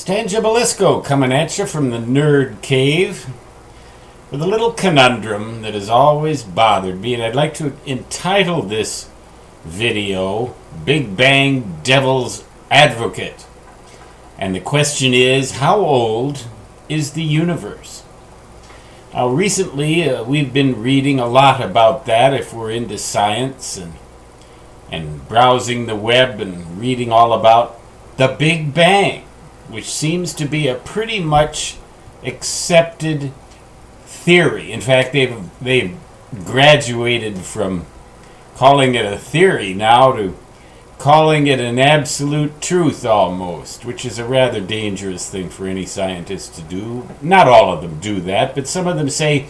Stan Gibilisco coming at you from the Nerd Cave with a little conundrum that has always bothered me, and I'd like to entitle this video Big Bang Devil's Advocate. And the question is, how old is the universe? Now, recently we've been reading a lot about that if we're into science and browsing the web and reading all about the Big Bang, which seems to be a pretty much accepted theory. In fact, they've graduated from calling it a theory now to calling it an absolute truth almost, which is a rather dangerous thing for any scientist to do. Not all of them do that, but some of them say,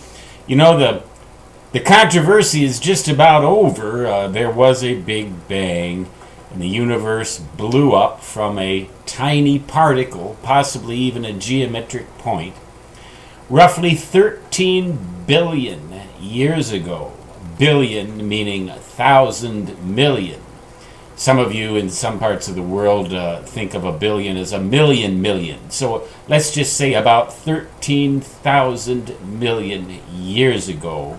the controversy is just about over. There was a Big Bang, and the universe blew up from a tiny particle, possibly even a geometric point, roughly 13 billion years ago. Billion meaning 1,000 million. Some of you in some parts of the world think of a billion as a million. So let's just say about 13,000 million years ago,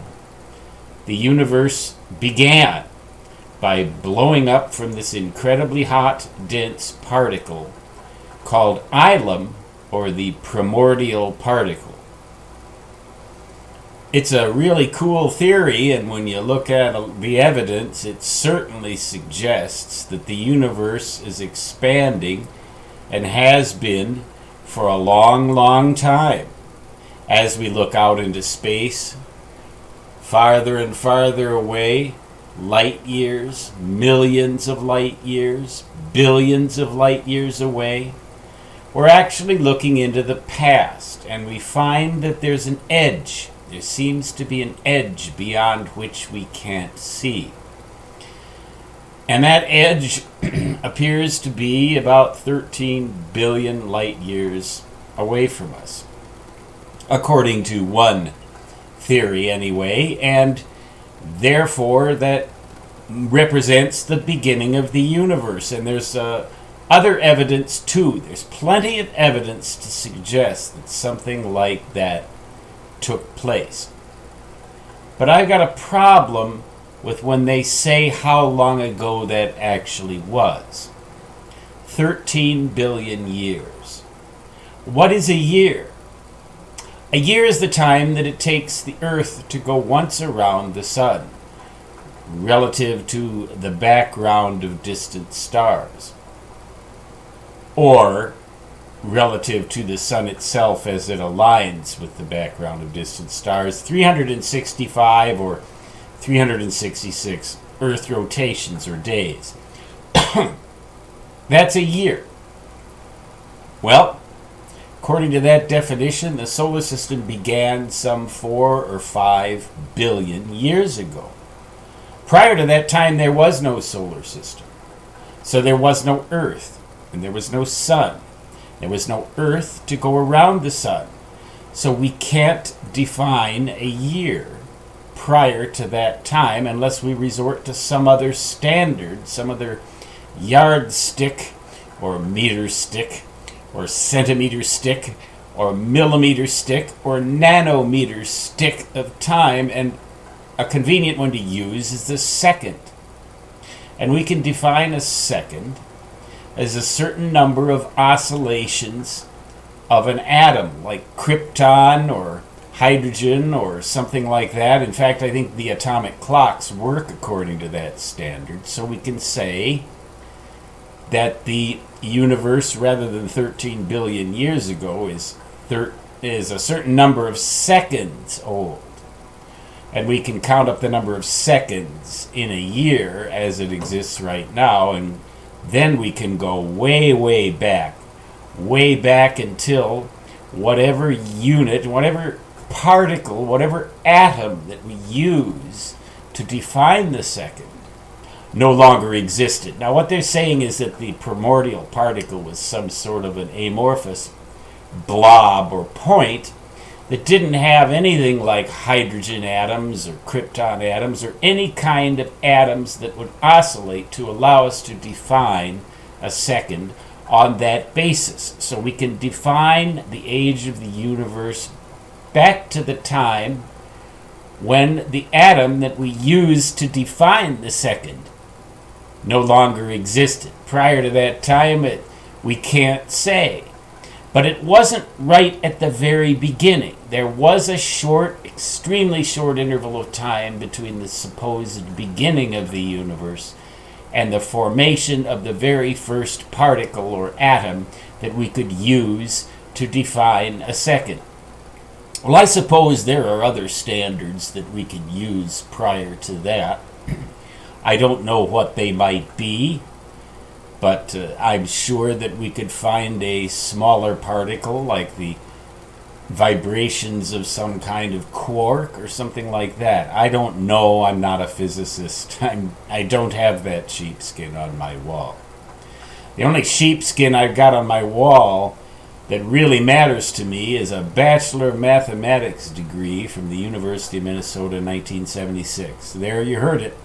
the universe began by blowing up from this incredibly hot, dense particle called Ilum, or the primordial particle. It's a really cool theory, and when you look at the evidence, it certainly suggests that the universe is expanding and has been for a long, long time. As we look out into space, farther and farther away, light years, millions of light years, billions of light years away, we're actually looking into the past, and we find that there's an edge. There seems to be an edge beyond which we can't see. And that edge appears to be about 13 billion light years away from us, according to one theory anyway, and therefore that represents the beginning of the universe. And there's other evidence too. There's plenty of evidence to suggest that something like that took place. But I've got a problem with when they say how long ago that actually was. 13 billion years. What is a year? A year is the time that it takes the Earth to go once around the sun, relative to the background of distant stars, or relative to the sun itself as it aligns with the background of distant stars, 365 or 366 Earth rotations or days. That's a year. Well, according to that definition, the solar system began some 4 or 5 billion years ago. Prior to that time, there was no solar system. So there was no Earth, and there was no sun. There was no Earth to go around the sun. So we can't define a year prior to that time unless we resort to some other standard, some other yardstick or meter stick or centimeter stick or millimeter stick or nanometer stick of time. And a convenient one to use is the second. And we can define a second as a certain number of oscillations of an atom, like krypton or hydrogen or something like that. In fact, I think the atomic clocks work according to that standard. So we can say that the universe, rather than 13 billion years ago, is a certain number of seconds old. And we can count up the number of seconds in a year as it exists right now, and then we can go way back until whatever unit, whatever particle, whatever atom that we use to define the second no longer existed. Now, what they're saying is that the primordial particle was some sort of an amorphous blob or point that didn't have anything like hydrogen atoms or krypton atoms or any kind of atoms that would oscillate to allow us to define a second on that basis. So we can define the age of the universe back to the time when the atom that we use to define the second no longer existed. Prior to that time, we can't say. But it wasn't right at the very beginning. There was a short, extremely short interval of time between the supposed beginning of the universe and the formation of the very first particle or atom that we could use to define a second. Well, I suppose there are other standards that we could use prior to that. I don't know what they might be, but I'm sure that we could find a smaller particle like the vibrations of some kind of quark or something like that. I don't know. I'm not a physicist. I don't have that sheepskin on my wall. The only sheepskin I've got on my wall that really matters to me is a Bachelor of Mathematics degree from the University of Minnesota in 1976. There, you heard it.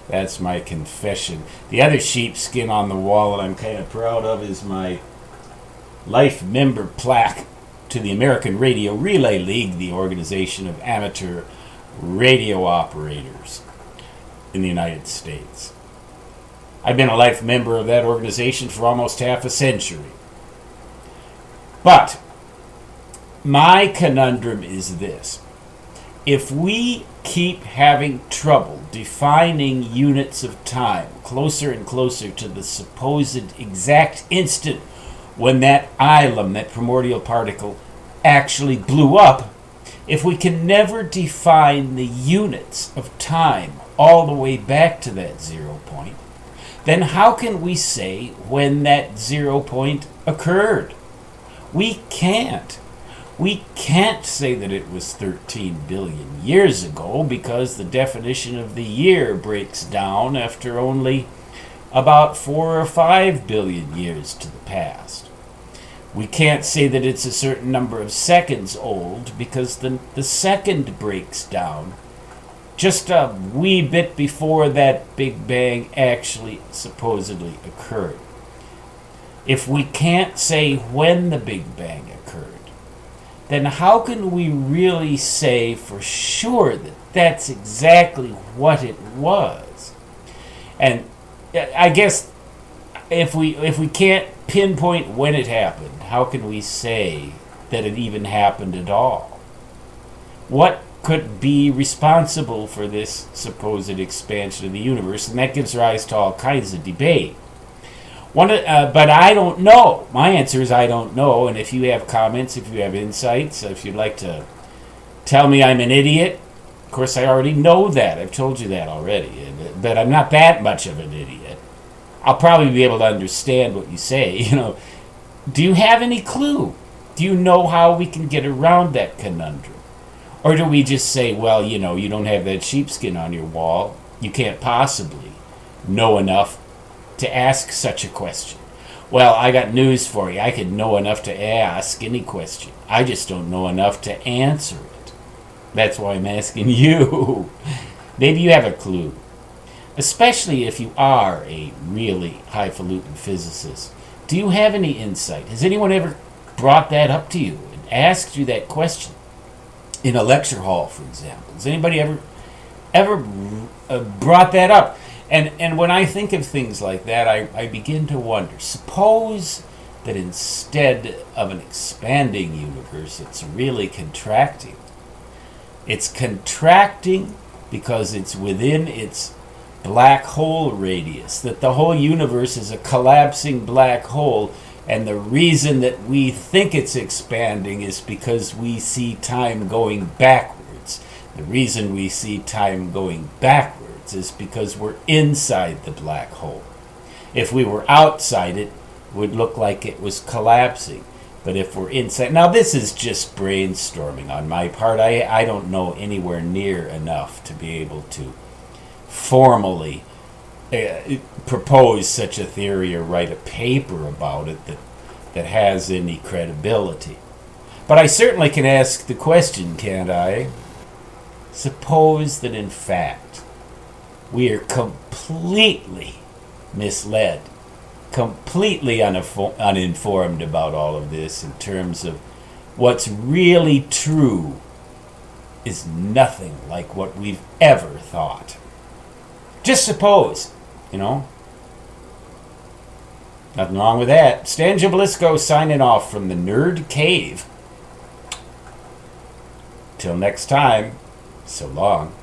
That's my confession. The other sheepskin on the wall that I'm kind of proud of is my life member plaque to the American Radio Relay League, the organization of amateur radio operators in the United States. I've been a life member of that organization for almost half a century. But my conundrum is this. If we keep having trouble defining units of time closer and closer to the supposed exact instant when that ilum, that primordial particle, actually blew up, if we can never define the units of time all the way back to that 0 point, then how can we say when that 0 point occurred? We can't. We can't say that it was 13 billion years ago because the definition of the year breaks down after only about 4 or 5 billion years to the past. We can't say that it's a certain number of seconds old because the second breaks down just a wee bit before that Big Bang actually supposedly occurred. If we can't say when the Big Bang occurred, then how can we really say for sure that that's exactly what it was? And I guess if we can't pinpoint when it happened, how can we say that it even happened at all? What could be responsible for this supposed expansion of the universe? And that gives rise to all kinds of debate. But I don't know. My answer is I don't know. And if you have comments, if you have insights, if you'd like to tell me I'm an idiot, of course I already know that. I've told you that already. But I'm not that much of an idiot. I'll probably be able to understand what you say. Do you have any clue? Do you know how we can get around that conundrum? Or do we just say, well, you don't have that sheepskin on your wall. You can't possibly know enough to ask such a question. Well, I got news for you. I could know enough to ask any question. I just don't know enough to answer it. That's why I'm asking you. Maybe you have a clue. Especially if you are a really highfalutin physicist. Do you have any insight? Has anyone ever brought that up to you and asked you that question? In a lecture hall, for example. Has anybody ever brought that up? And when I think of things like that, I begin to wonder, suppose that instead of an expanding universe, it's really contracting. It's contracting because it's within its black hole radius, that the whole universe is a collapsing black hole, and the reason that we think it's expanding is because we see time going backwards. The reason we see time going backwards is because we're inside the black hole. If we were outside it, it would look like it was collapsing. But if we're inside... Now, this is just brainstorming on my part. I don't know anywhere near enough to be able to formally propose such a theory or write a paper about it that has any credibility. But I certainly can ask the question, can't I? Suppose that in fact we are completely misled completely uninformed about all of this in terms of what's really true is nothing like what we've ever thought. Just suppose, you know. Nothing wrong with that. Stan Jablisco signing off from the Nerd Cave. Till next time, so long.